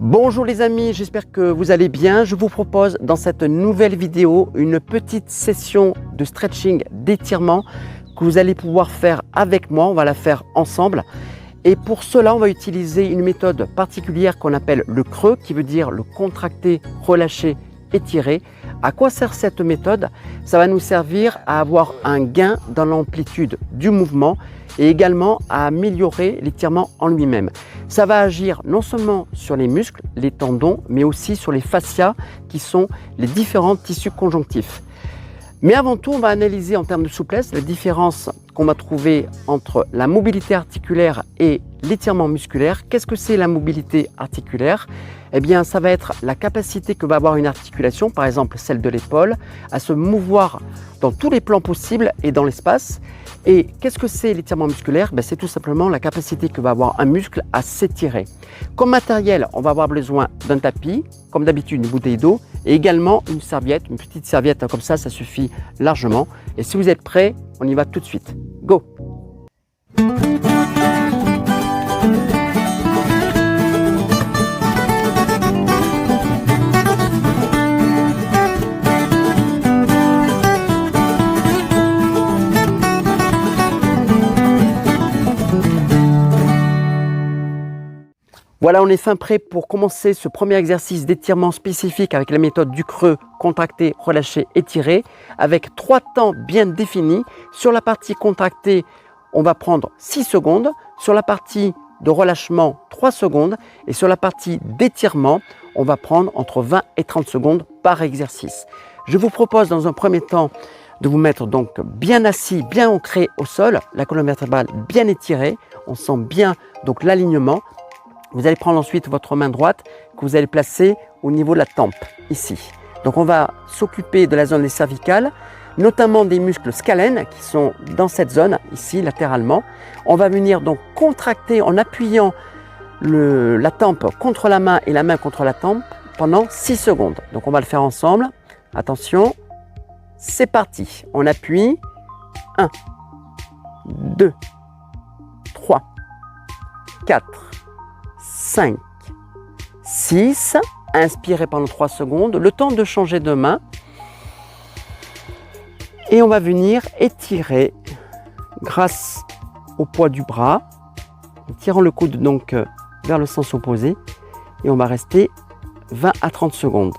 Bonjour les amis, j'espère que vous allez bien. Je vous propose dans cette nouvelle vidéo une petite session de stretching, d'étirement que vous allez pouvoir faire avec moi. On va la faire ensemble. Et pour cela, on va utiliser une méthode particulière qu'on appelle le creux, qui veut dire le contracter, relâcher, étirer. À quoi sert cette méthode? Ça va nous servir à avoir un gain dans l'amplitude du mouvement et également à améliorer l'étirement en lui-même. Ça va agir non seulement sur les muscles, les tendons, mais aussi sur les fascias qui sont les différents tissus conjonctifs. Mais avant tout, on va analyser en termes de souplesse la différence qu'on va trouver entre la mobilité articulaire et l'étirement musculaire. Qu'est-ce que c'est la mobilité articulaire? Eh bien, ça va être la capacité que va avoir une articulation, par exemple celle de l'épaule, à se mouvoir dans tous les plans possibles et dans l'espace. Et qu'est-ce que c'est l'étirement musculaire? C'est tout simplement la capacité que va avoir un muscle à s'étirer. Comme matériel, on va avoir besoin d'un tapis, comme d'habitude une bouteille d'eau, et également une serviette, une petite serviette comme ça suffit largement. Et si vous êtes prêts, on y va tout de suite. Go! Voilà, on est fin prêt pour commencer ce premier exercice d'étirement spécifique avec la méthode du creux, contracter, relâcher, étirer, avec 3 temps bien définis. Sur la partie contractée, on va prendre 6 secondes. Sur la partie de relâchement, 3 secondes. Et sur la partie d'étirement, on va prendre entre 20 et 30 secondes par exercice. Je vous propose dans un premier temps de vous mettre donc bien assis, bien ancré au sol, la colonne vertébrale bien étirée. On sent bien donc l'alignement. Vous allez prendre ensuite votre main droite que vous allez placer au niveau de la tempe, ici. Donc on va s'occuper de la zone des cervicales, notamment des muscles scalènes qui sont dans cette zone, ici, latéralement. On va venir donc contracter en appuyant la tempe contre la main et la main contre la tempe pendant 6 secondes. Donc on va le faire ensemble. Attention, c'est parti. On appuie. 1, 2, 3, 4, 5, 6, inspirez pendant 3 secondes, le temps de changer de main. Et on va venir étirer grâce au poids du bras, en tirant le coude donc vers le sens opposé. Et on va rester 20 à 30 secondes.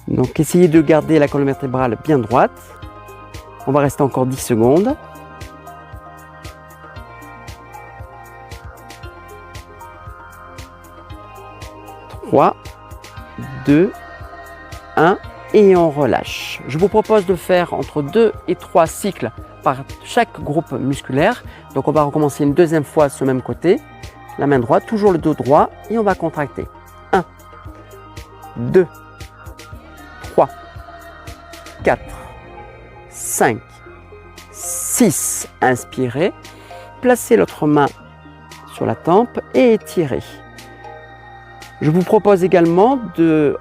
Donc essayez de garder la colonne vertébrale bien droite. On va rester encore 10 secondes. 3, 2, 1 et on relâche. Je vous propose de faire entre 2 et 3 cycles par chaque groupe musculaire. Donc on va recommencer une deuxième fois ce même côté. La main droite, toujours le dos droit et on va contracter. 1, 2, 3, 4, 5, 6. Inspirez. Placez l'autre main sur la tempe et étirez. Je vous propose également de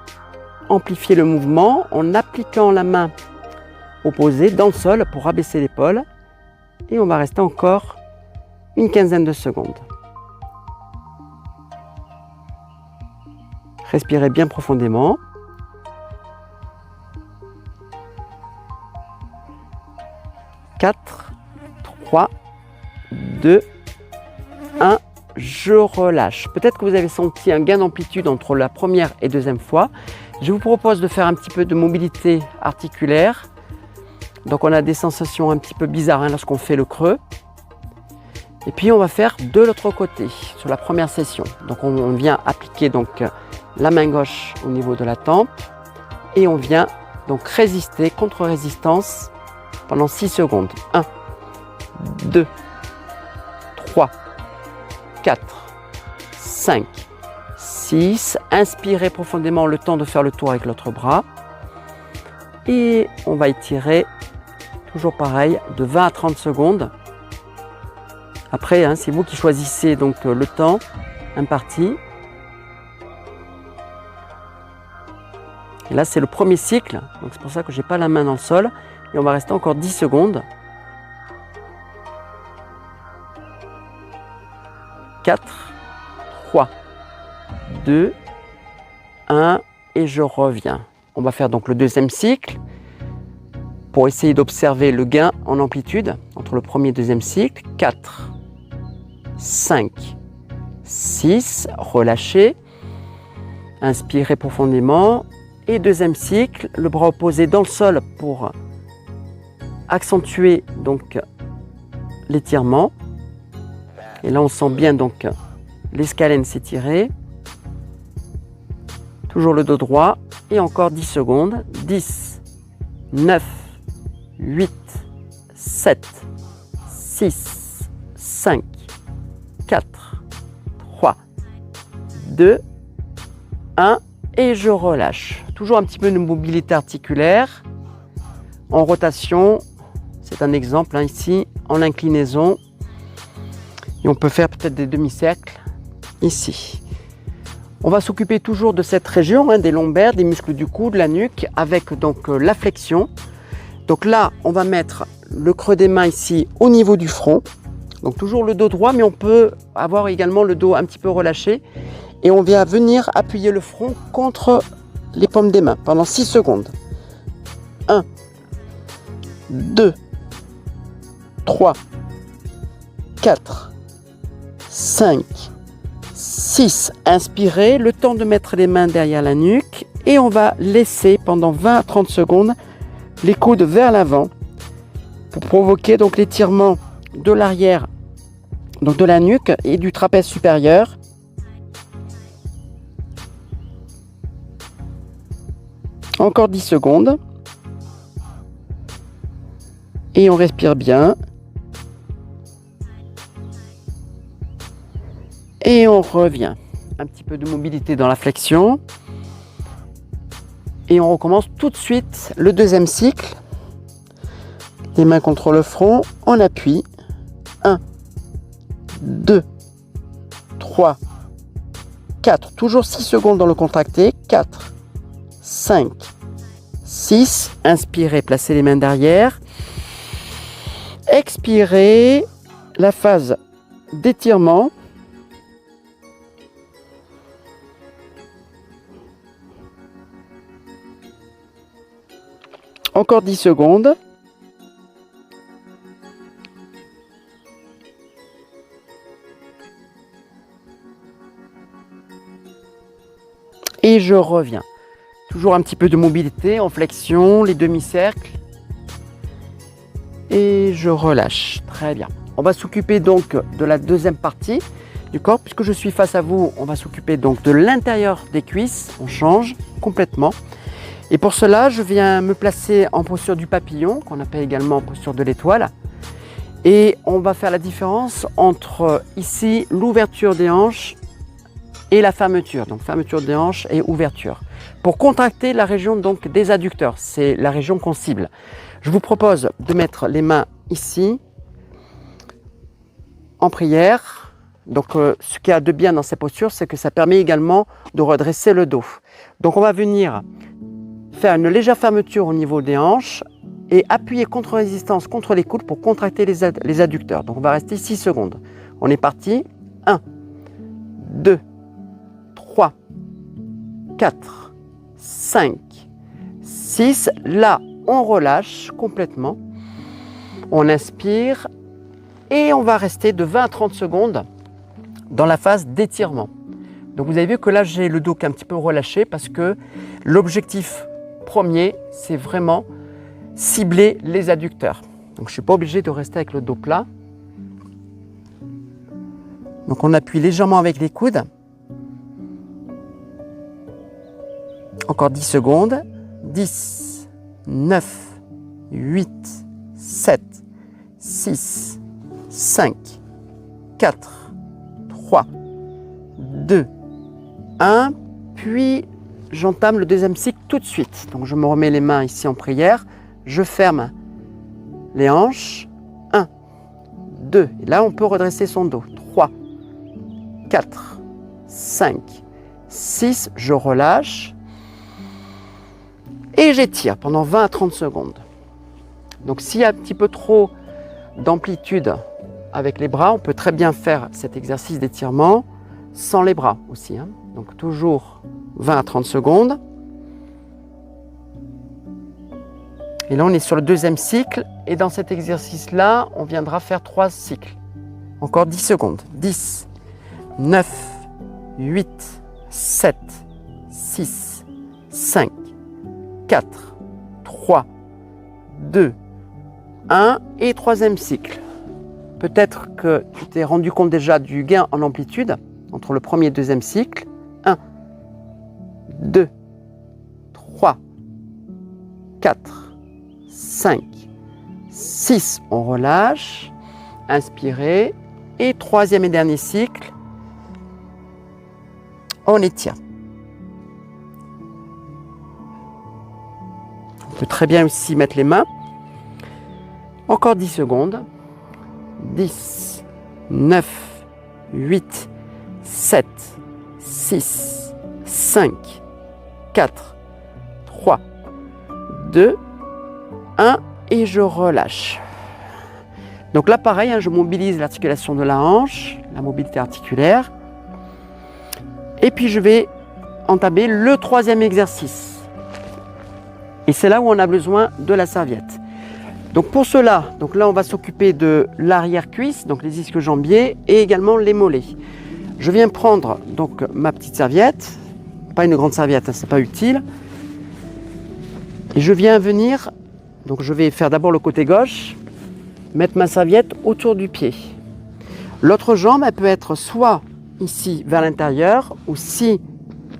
amplifier le mouvement en appliquant la main opposée dans le sol pour rabaisser l'épaule. Et on va rester encore une quinzaine de secondes. Respirez bien profondément. « 4, 3, 2, 1. Je relâche. Peut-être que vous avez senti un gain d'amplitude entre la première et deuxième fois. Je vous propose de faire un petit peu de mobilité articulaire. Donc on a des sensations un petit peu bizarres lorsqu'on fait le creux. Et puis on va faire de l'autre côté sur la première session. Donc on vient appliquer donc la main gauche au niveau de la tempe et on vient donc résister, contre-résistance pendant 6 secondes. 1, 2, 3, 4, 5, 6. Inspirez profondément le temps de faire le tour avec l'autre bras. Et on va étirer, toujours pareil, de 20 à 30 secondes. Après, c'est vous qui choisissez donc le temps imparti. Et là, c'est le premier cycle. Donc c'est pour ça que je n'ai pas la main dans le sol. Et on va rester encore 10 secondes. 4, 3, 2, 1 et je reviens. On va faire donc le deuxième cycle pour essayer d'observer le gain en amplitude entre le premier et le deuxième cycle. 4, 5, 6, relâchez, inspirez profondément et deuxième cycle, le bras opposé dans le sol pour accentuer donc l'étirement. Et là on sent bien donc l'escalène s'étirer. Toujours le dos droit et encore 10 secondes. 10, 9, 8, 7, 6, 5, 4, 3, 2, 1 et je relâche. Toujours un petit peu de mobilité articulaire en rotation. C'est un exemple ici en inclinaison. Et on peut faire peut-être des demi-cercles ici. On va s'occuper toujours de cette région, des lombaires, des muscles du cou, de la nuque, avec donc la flexion. Donc là, on va mettre le creux des mains ici au niveau du front. Donc toujours le dos droit, mais on peut avoir également le dos un petit peu relâché. Et on vient venir appuyer le front contre les paumes des mains pendant 6 secondes. 1, 2, 3, 4, 5, 6. Inspirez, le temps de mettre les mains derrière la nuque et on va laisser pendant 20 à 30 secondes les coudes vers l'avant pour provoquer donc l'étirement de l'arrière, donc de la nuque et du trapèze supérieur. Encore 10 secondes. Et on respire bien. Et on revient. Un petit peu de mobilité dans la flexion. Et on recommence tout de suite le deuxième cycle. Les mains contre le front, on appuie. 1, 2, 3, 4. Toujours 6 secondes dans le contracté. 4, 5, 6. Inspirez, placez les mains derrière. Expirez, la phase d'étirement. Encore 10 secondes. Et je reviens. Toujours un petit peu de mobilité en flexion, les demi-cercles. Et je relâche. Très bien. On va s'occuper donc de la deuxième partie du corps. Puisque je suis face à vous, on va s'occuper donc de l'intérieur des cuisses. On change complètement. Et pour cela, je viens me placer en posture du papillon, qu'on appelle également posture de l'étoile. Et on va faire la différence entre ici l'ouverture des hanches et la fermeture. Donc fermeture des hanches et ouverture. Pour contracter la région donc des adducteurs, c'est la région qu'on cible. Je vous propose de mettre les mains ici, en prière. Donc ce qu'il y a de bien dans ces postures, c'est que ça permet également de redresser le dos. Donc on va venir faire une légère fermeture au niveau des hanches et appuyer contre résistance contre les coudes pour contracter les adducteurs. Donc on va rester 6 secondes. On est parti. 1, 2, 3, 4, 5, 6. Là, on relâche complètement. On inspire et on va rester de 20 à 30 secondes dans la phase d'étirement. Donc vous avez vu que là, j'ai le dos qui est un petit peu relâché parce que l'objectif premier, c'est vraiment cibler les adducteurs. Donc je ne suis pas obligé de rester avec le dos plat. Donc on appuie légèrement avec les coudes. Encore 10 secondes. 10, 9, 8, 7, 6, 5, 4, 3, 2, 1. Puis j'entame le deuxième cycle tout de suite. Donc je me remets les mains ici en prière. Je ferme les hanches. 1, 2. Et là, on peut redresser son dos. 3, 4, 5, 6. Je relâche. Et j'étire pendant 20 à 30 secondes. Donc s'il y a un petit peu trop d'amplitude avec les bras. On peut très bien faire cet exercice d'étirement sans les bras aussi, hein. Donc toujours 20 à 30 secondes. Et là, on est sur le deuxième cycle. Et dans cet exercice-là, on viendra faire 3 cycles. Encore 10 secondes. 10, 9, 8, 7, 6, 5, 4, 3, 2, 1 et troisième cycle. Peut-être que tu t'es rendu compte déjà du gain en amplitude entre le premier et le deuxième cycle. 1, 2, 3, 4, 5, 6, on relâche, inspirez, et troisième et dernier cycle, on étire. On peut très bien aussi mettre les mains. Encore 10 secondes. 10, 9, 8, 7, 6, 5, 4, 3, 2, 1 et je relâche. Donc là pareil, hein, je mobilise l'articulation de la hanche, la mobilité articulaire. Et puis je vais entamer le troisième exercice. Et c'est là où on a besoin de la serviette. Donc pour cela, donc là on va s'occuper de l'arrière-cuisse, donc les ischio-jambiers et également les mollets. Je viens prendre donc ma petite serviette, pas une grande serviette, hein, c'est pas utile. Et je viens venir, donc je vais faire d'abord le côté gauche, mettre ma serviette autour du pied. L'autre jambe, elle peut être soit ici vers l'intérieur, ou si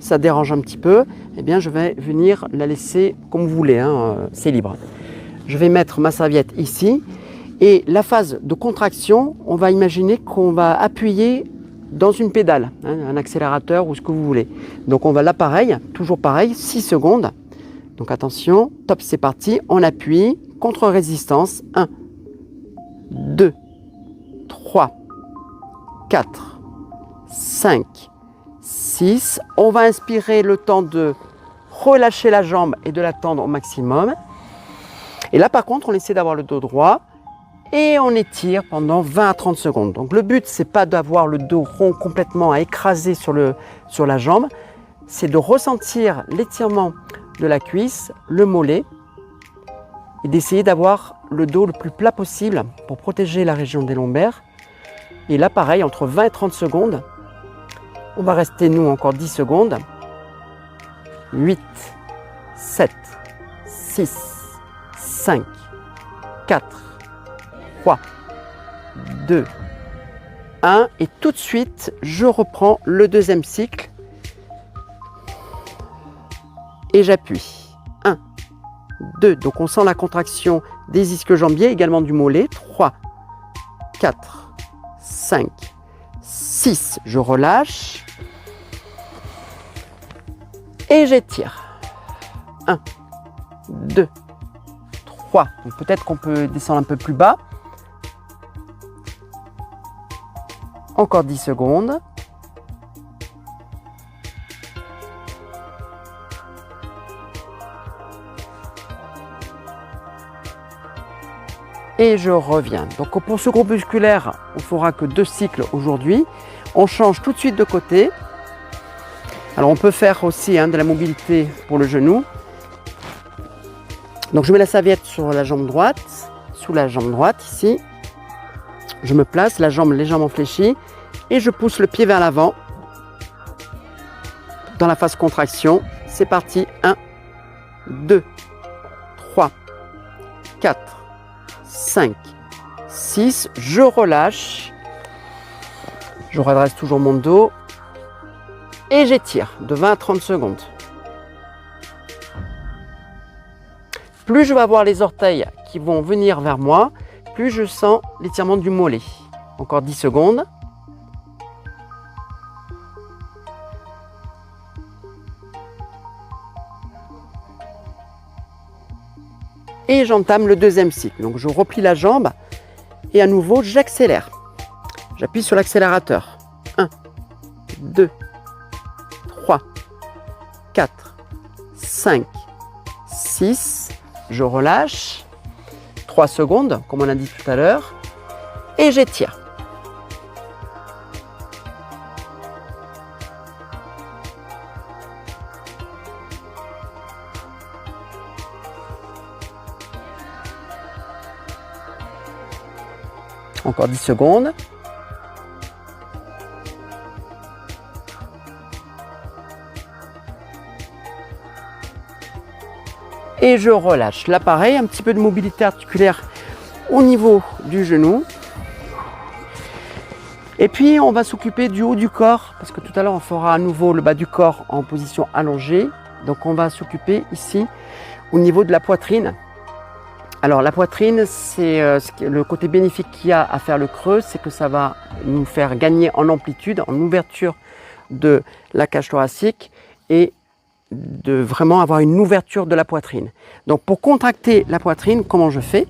ça dérange un petit peu, eh bien je vais venir la laisser comme vous voulez, hein, c'est libre. Je vais mettre ma serviette ici et la phase de contraction, on va imaginer qu'on va appuyer dans une pédale, hein, un accélérateur ou ce que vous voulez. Donc on va là pareil, toujours pareil, 6 secondes. Donc attention, top, c'est parti, on appuie, contre-résistance, 1, 2, 3, 4, 5, 6. On va inspirer le temps de relâcher la jambe et de la tendre au maximum. Et là par contre, on essaie d'avoir le dos droit et on étire pendant 20 à 30 secondes. Donc le but, c'est pas d'avoir le dos rond complètement à écraser sur la jambe, c'est de ressentir l'étirement de la cuisse, le mollet, et d'essayer d'avoir le dos le plus plat possible pour protéger la région des lombaires. Et là pareil, entre 20 et 30 secondes, on va rester nous encore 10 secondes. 8, 7, 6, 5, 4, 3, 2, 1. Et tout de suite, je reprends le deuxième cycle. Et j'appuie. 1, 2. Donc on sent la contraction des ischio-jambiers, également du mollet. 3, 4, 5, 6. Je relâche. Et j'étire. 1, 2, 3. Donc peut-être qu'on peut descendre un peu plus bas. Encore 10 secondes. Et je reviens. Donc pour ce groupe musculaire, on ne fera que 2 cycles aujourd'hui. On change tout de suite de côté. Alors on peut faire aussi de la mobilité pour le genou. Donc je mets la serviette sur la jambe droite, sous la jambe droite ici. Je me place, la jambe légèrement fléchie et je pousse le pied vers l'avant. Dans la phase contraction, c'est parti. 1, 2, 3, 4, 5, 6. Je relâche. Je redresse toujours mon dos. Et j'étire de 20 à 30 secondes. Plus je vais avoir les orteils qui vont venir vers moi, plus je sens l'étirement du mollet. Encore 10 secondes. Et j'entame le deuxième cycle. Donc je replie la jambe et à nouveau j'accélère. J'appuie sur l'accélérateur. 1, 2, 3, 4, 5, 6. Je relâche. 3 secondes, comme on a dit tout à l'heure. Et j'étire. Encore 10 secondes. Et je relâche. Là, pareil, un petit peu de mobilité articulaire au niveau du genou. Et puis, on va s'occuper du haut du corps, parce que tout à l'heure, on fera à nouveau le bas du corps en position allongée. Donc, on va s'occuper ici au niveau de la poitrine. Alors, la poitrine, c'est le côté bénéfique qu'il y a à faire le creux, c'est que ça va nous faire gagner en amplitude, en ouverture de la cage thoracique et de vraiment avoir une ouverture de la poitrine. Donc pour contracter la poitrine, comment je fais?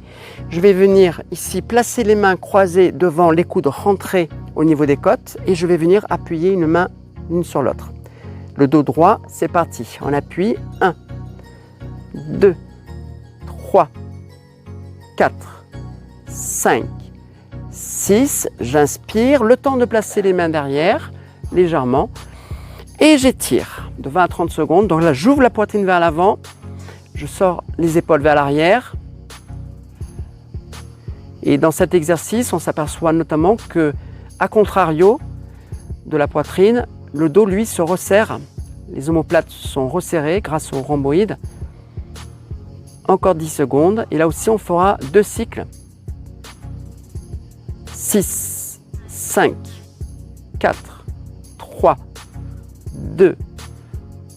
Je vais venir ici placer les mains croisées devant les coudes rentrés au niveau des côtes et je vais venir appuyer une main l'une sur l'autre. Le dos droit, c'est parti. On appuie 1, 2, 3, 4, 5, 6. J'inspire, le temps de placer les mains derrière, légèrement. Et j'étire de 20 à 30 secondes. Donc là, j'ouvre la poitrine vers l'avant, je sors les épaules vers l'arrière. Et dans cet exercice, on s'aperçoit notamment que, à contrario de la poitrine, le dos, lui, se resserre. Les omoplates sont resserrées grâce au rhomboïde. Encore 10 secondes. Et là aussi, on fera 2 cycles. 6, 5, 4, 3, 2,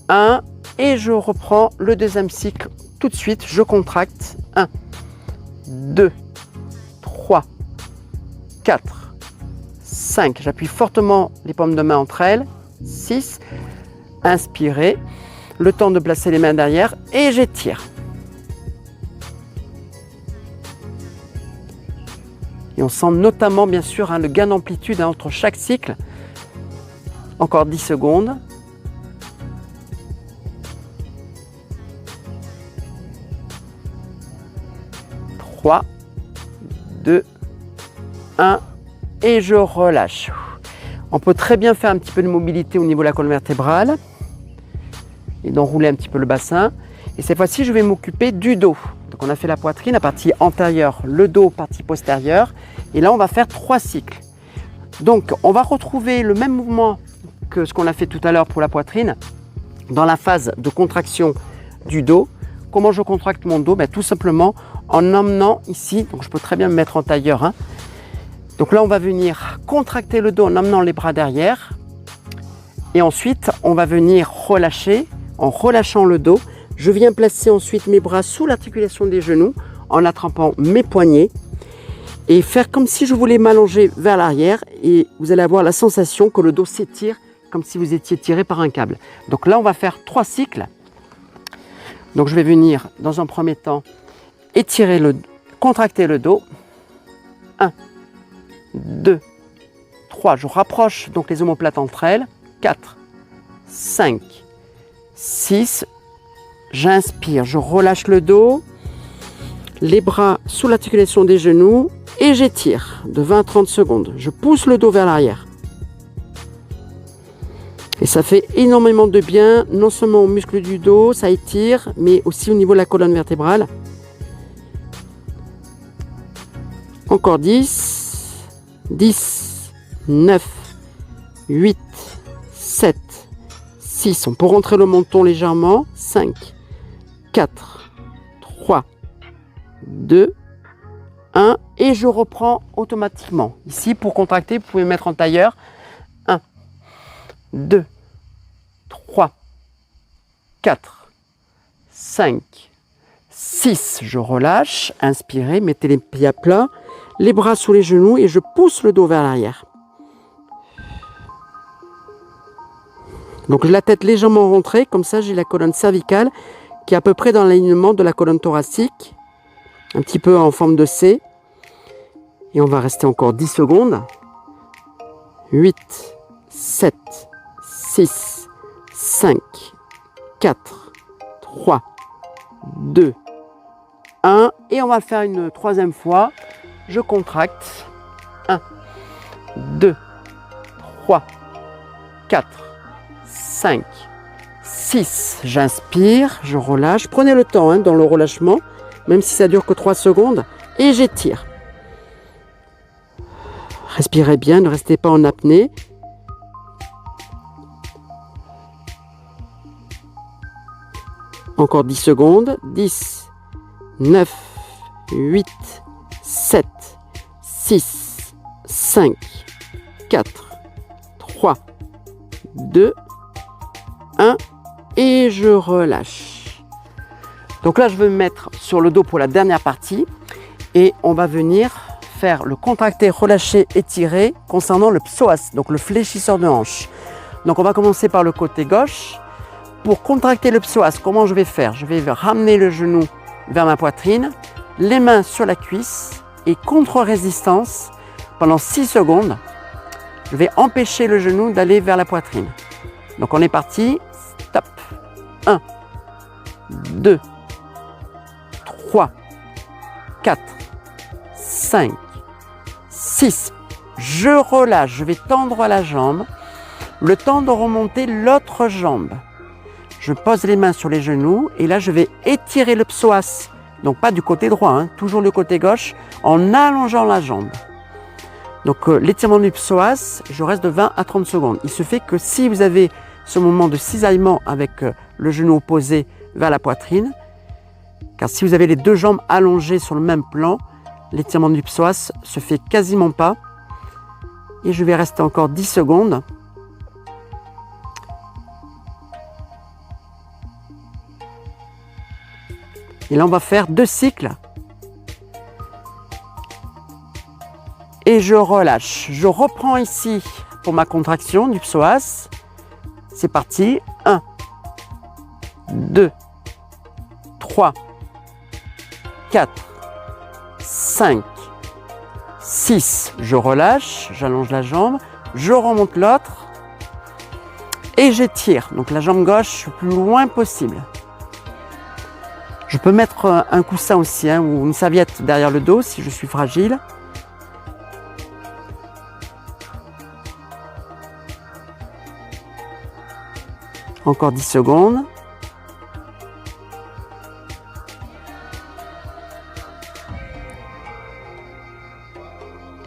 1 et je reprends le deuxième cycle tout de suite. Je contracte 1, 2, 3, 4, 5. J'appuie fortement les paumes de main entre elles. 6. Inspirez. Le temps de placer les mains derrière et j'étire. Et on sent notamment bien sûr le gain d'amplitude entre chaque cycle. Encore 10 secondes. 3, 2, 1 et je relâche. On peut très bien faire un petit peu de mobilité au niveau de la colonne vertébrale et d'enrouler un petit peu le bassin. Et cette fois-ci, je vais m'occuper du dos. Donc on a fait la poitrine, la partie antérieure, le dos, partie postérieure. Et là, on va faire 3 cycles. Donc on va retrouver le même mouvement que ce qu'on a fait tout à l'heure pour la poitrine dans la phase de contraction du dos. Comment je contracte mon dos? Tout simplement en emmenant ici, donc je peux très bien me mettre en tailleur. Donc là, on va venir contracter le dos en emmenant les bras derrière. Et ensuite, on va venir relâcher. En relâchant le dos, je viens placer ensuite mes bras sous l'articulation des genoux en attrapant mes poignets et faire comme si je voulais m'allonger vers l'arrière. Et vous allez avoir la sensation que le dos s'étire comme si vous étiez tiré par un câble. Donc là, on va faire 3 cycles. Donc je vais venir dans un premier temps étirer contracter le dos. 1, 2, 3. Je rapproche donc les omoplates entre elles. 4, 5, 6. J'inspire, je relâche le dos, les bras sous l'articulation des genoux et j'étire de 20 à 30 secondes. Je pousse le dos vers l'arrière. Et ça fait énormément de bien, non seulement aux muscles du dos, ça étire, mais aussi au niveau de la colonne vertébrale. Encore 10, 10, 9, 8, 7, 6. On peut rentrer le menton légèrement. 5, 4, 3, 2, 1. Et je reprends automatiquement. Ici, pour contracter, vous pouvez mettre en tailleur. 1, 2, 3, 4, 5, 6. Je relâche. Inspirez, mettez les pieds à plat, les bras sous les genoux et je pousse le dos vers l'arrière. Donc la tête légèrement rentrée, comme ça j'ai la colonne cervicale qui est à peu près dans l'alignement de la colonne thoracique, un petit peu en forme de C. Et on va rester encore 10 secondes. 8, 7, 6, 5, 4, 3, 2, 1. Et on va le faire une troisième fois. Je contracte. 1, 2, 3, 4, 5, 6. J'inspire, je relâche. Prenez le temps dans le relâchement, même si ça dure que 3 secondes. Et j'étire. Respirez bien, ne restez pas en apnée. Encore 10 secondes. 10, 9, 8, 7, 6, 5, 4, 3, 2, 1 et je relâche. Donc là, je vais me mettre sur le dos pour la dernière partie et on va venir faire le contracté, relâché, étiré concernant le psoas, donc le fléchisseur de hanche. Donc on va commencer par le côté gauche. Pour contracter le psoas, comment je vais faire? Je vais ramener le genou vers ma poitrine, les mains sur la cuisse et contre-résistance pendant 6 secondes. Je vais empêcher le genou d'aller vers la poitrine. Donc on est parti. Stop. 1, 2, 3, 4, 5, 6. Je relâche. Je vais tendre la jambe. Le temps de remonter l'autre jambe. Je pose les mains sur les genoux et là je vais étirer le psoas, donc pas du côté droit, hein, toujours le côté gauche, en allongeant la jambe. Donc l'étirement du psoas, je reste de 20 à 30 secondes. Il se fait que si vous avez ce moment de cisaillement avec le genou opposé vers la poitrine, car si vous avez les deux jambes allongées sur le même plan, l'étirement du psoas se fait quasiment pas. Et je vais rester encore 10 secondes. Et là, on va faire 2 cycles. Et je relâche. Je reprends ici pour ma contraction du psoas. C'est parti. 1, 2, 3, 4, 5, 6. Je relâche. J'allonge la jambe. Je remonte l'autre. Et j'étire. Donc la jambe gauche le plus loin possible. Je peux mettre un coussin aussi, hein, ou une serviette derrière le dos si je suis fragile. Encore 10 secondes.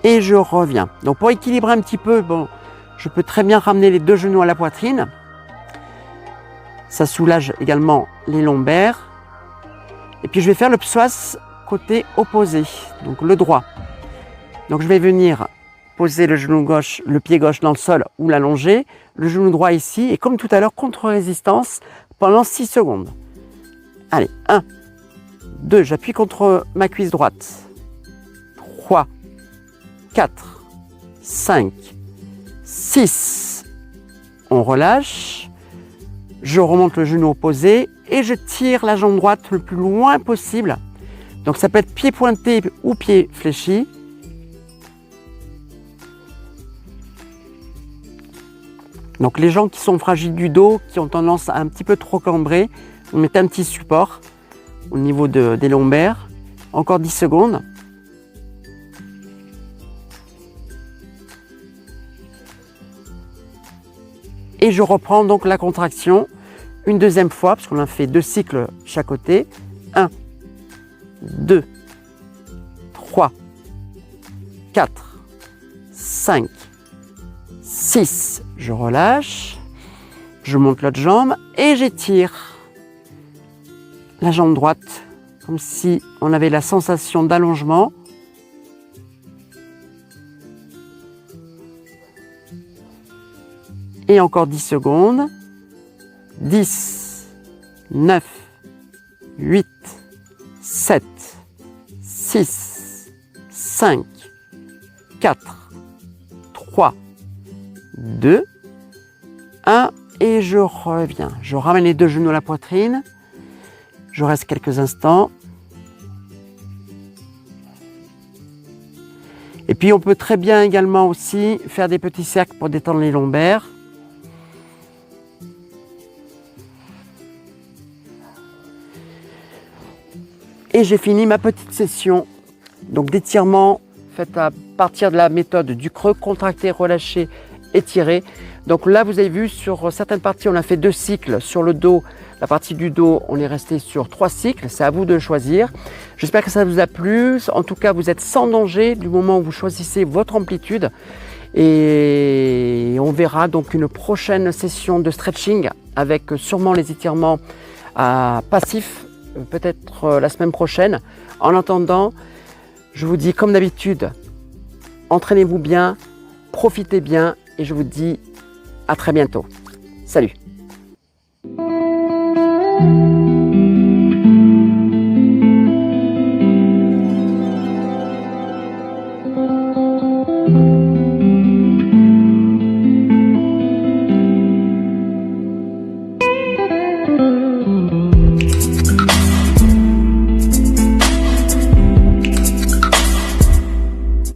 Et je reviens. Donc pour équilibrer un petit peu, bon, je peux très bien ramener les deux genoux à la poitrine. Ça soulage également les lombaires. Et puis je vais faire le psoas côté opposé, donc le droit. Donc je vais venir poser le genou gauche, le pied gauche dans le sol ou l'allonger, le genou droit ici, et comme tout à l'heure, contre-résistance pendant 6 secondes. Allez, 1, 2, j'appuie contre ma cuisse droite. 3, 4, 5, 6. On relâche. Je remonte le genou opposé et je tire la jambe droite le plus loin possible. Donc ça peut être pied pointé ou pied fléchi. Donc les gens qui sont fragiles du dos, qui ont tendance à un petit peu trop cambrer, on met un petit support au niveau des lombaires. Encore 10 secondes. Et je reprends donc la contraction une deuxième fois, parce qu'on a fait 2 cycles chaque côté. 1, 2, 3, 4, 5, 6. Je relâche. Je monte l'autre jambe et j'étire la jambe droite, comme si on avait la sensation d'allongement. Et encore 10 secondes. 10, 9, 8, 7, 6, 5, 4, 3, 2, 1 et je reviens. Je ramène les deux genoux à la poitrine. Je reste quelques instants. Et puis on peut très bien également aussi faire des petits cercles pour détendre les lombaires. Et j'ai fini ma petite session donc d'étirement faite à partir de la méthode du creux, contracté, relâché, étiré. Donc là, vous avez vu, sur certaines parties, on a fait 2 cycles sur le dos, La partie du dos, on est resté sur 3 cycles, c'est à vous de choisir. J'espère que ça vous a plu. En tout cas, vous êtes sans danger du moment où vous choisissez votre amplitude. Et on verra donc une prochaine session de stretching avec sûrement les étirements passifs, peut-être la semaine prochaine. En attendant, je vous dis comme d'habitude, entraînez-vous bien, profitez bien et je vous dis à très bientôt. Salut! Thank you.